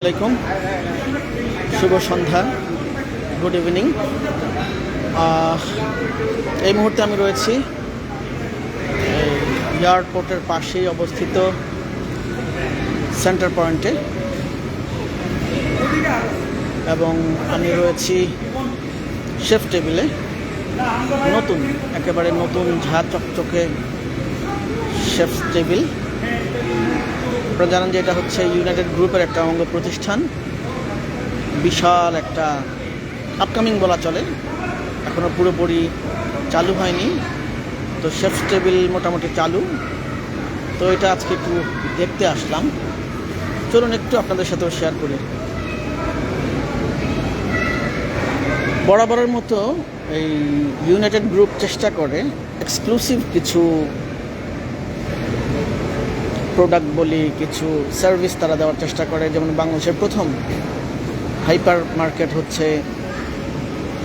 আসসালামাইকুম, শুভ সন্ধ্যা, good evening. এই মুহূর্তে আমি রয়েছি এয়ারপোর্টের পাশেই অবস্থিত সেন্টার পয়েন্টে এবং আমি রয়েছি শেফ টেবিলে। নতুন, একেবারে নতুন ঝাঁ চকচকে শেফ টেবিল। আপনারা জানেন যে এটা হচ্ছে ইউনাইটেড গ্রুপের একটা অঙ্গ প্রতিষ্ঠান, বিশাল একটা আপকামিং বলা চলে, এখনও পুরোপুরি চালু হয়নি। তো শেফ টেবিল মোটামুটি চালু। তো এটা আজকে একটু দেখতে আসলাম, চলুন একটু আপনাদের সাথেও শেয়ার করি। বরাবরের মতো এই ইউনাইটেড গ্রুপ চেষ্টা করে এক্সক্লুসিভ কিছু প্রোডাক্ট বলি, কিছু সার্ভিস তারা দেওয়ার চেষ্টা করে। যেমন বাংলাদেশের প্রথম হাইপার মার্কেট হচ্ছে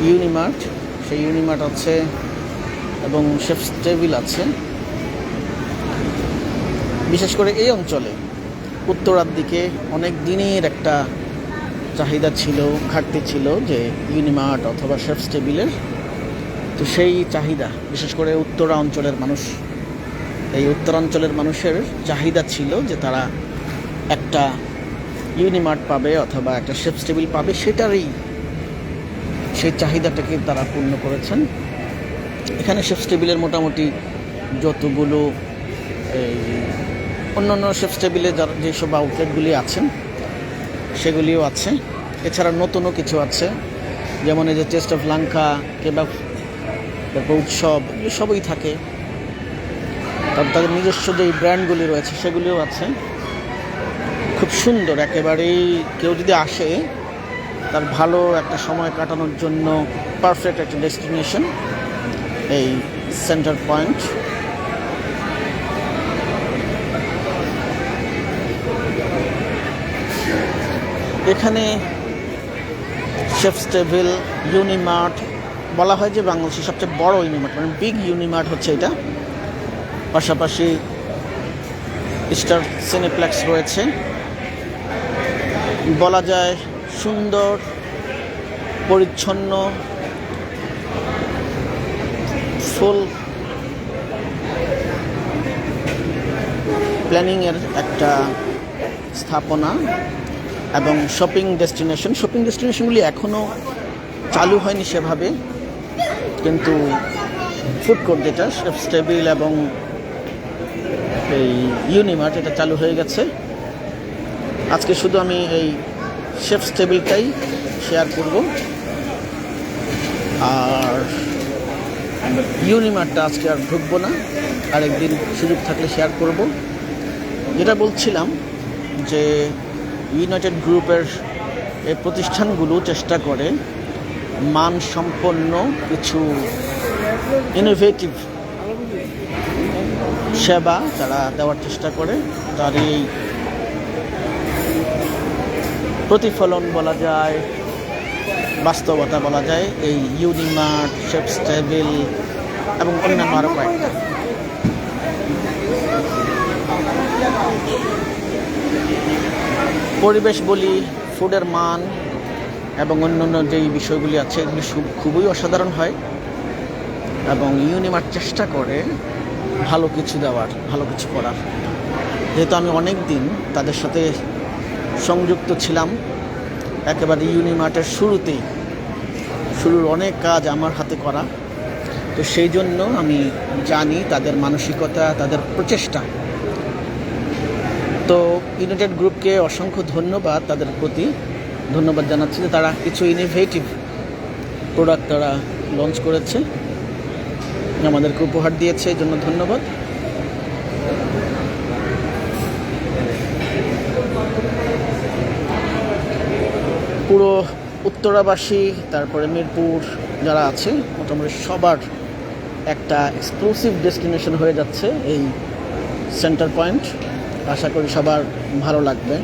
ইউনিমার্ট, সেই ইউনিমার্ট আছে এবং শেফ টেবিল আছে। বিশেষ করে এই অঞ্চলে উত্তরার দিকে অনেক দিনের একটা চাহিদা ছিল, ঘাটতি ছিল যে ইউনিমার্ট অথবা শেফ টেবিলের। তো সেই চাহিদা বিশেষ করে উত্তরা অঞ্চলের মানুষ, এই উত্তরাঞ্চলের মানুষের চাহিদা ছিল যে তারা একটা ইউনিমার্ট পাবে অথবা একটা শেফ টেবিল পাবে, সেই চাহিদাটাকে তারা পূর্ণ করেছেন। এখানে শেফ টেবিলের মোটামুটি যতগুলো এই অন্যান্য শেফ টেবিলে যেসব আউটলেটগুলি আছেন সেগুলিও আছে। এছাড়া নতুনও কিছু আছে, যেমন এই যে টেস্ট অফ লাঙ্কা, কেবাব, তারপর উৎসব, এগুলো সবই থাকে। তারপর তাদের নিজস্ব যেই ব্র্যান্ডগুলি রয়েছে সেগুলিও আছে। খুব সুন্দর, একেবারেই কেউ যদি আসে তার ভালো একটা সময় কাটানোর জন্য পারফেক্ট একটা ডেস্টিনেশন এই সেন্টার পয়েন্ট। এখানে শেফ টেবিল, ইউনিমার্ট বলা হয় যে বাংলাদেশের সবচেয়ে বড় ইউনিমার্ট, মানে বিগ ইউনিমার্ট হচ্ছে এটা। পাশাপাশি স্টার সিনেপ্লেক্স রয়েছে। বলা যায় সুন্দর, পরিচ্ছন্ন, ফুল প্ল্যানিংয়ের একটা স্থাপনা এবং শপিং ডেস্টিনেশনগুলি এখনও চালু হয়নি সেভাবে, কিন্তু ফুড কোর্ট যেটা শেফ টেবিল এবং এই ইউনিমার্ট এটা চালু হয়ে গেছে। আজকে শুধু আমি এই শেফ টেবিলটাই শেয়ার করব, আর ইউনিমার্টটা আজকে আর ঢুকবো না, আরেকদিন সুযোগ থাকলে শেয়ার করব। যেটা বলছিলাম যে ইউনাইটেড গ্রুপের এই প্রতিষ্ঠানগুলো চেষ্টা করে মানসম্পন্ন কিছু ইনোভেটিভ সেবা তারা দেওয়ার চেষ্টা করে। তার এই প্রতিফলন বলা যায়, বাস্তবতা বলা যায় এই ইউনিমার্ট, শেফ টেবিল এবং অন্যান্য আরও কয়েকটা। পরিবেশ বলি, ফুডের মান এবং অন্যান্য যেই বিষয়গুলি আছে এগুলি খুবই অসাধারণ হয় এবং ইউনিমার্ট চেষ্টা করে ভালো কিছু দেওয়ার, ভালো কিছু করার। যেহেতু আমি অনেক দিন তাদের সাথে সংযুক্ত ছিলাম, একেবারে ইউনিমার্টের শুরুর অনেক কাজ আমার হাতে করা, তো সেই জন্য আমি জানি তাদের মানসিকতা, তাদের প্রচেষ্টা। তো ইউনাইটেড গ্রুপকে অসংখ্য ধন্যবাদ, তাদের প্রতি ধন্যবাদ জানাচ্ছি যে তারা কিছু ইনোভেটিভ প্রোডাক্ট তারা লঞ্চ করেছে, আমাদেরকে উপহার দিয়েছে, এই জন্য ধন্যবাদ। পুরো উত্তরাবাসী, তারপরে মিরপুর যারা আছে, মোটামুটি সবার একটা এক্সক্লুসিভ ডেস্টিনেশন হয়ে যাচ্ছে এই সেন্টার পয়েন্ট। আশা করি সবার ভালো লাগবে।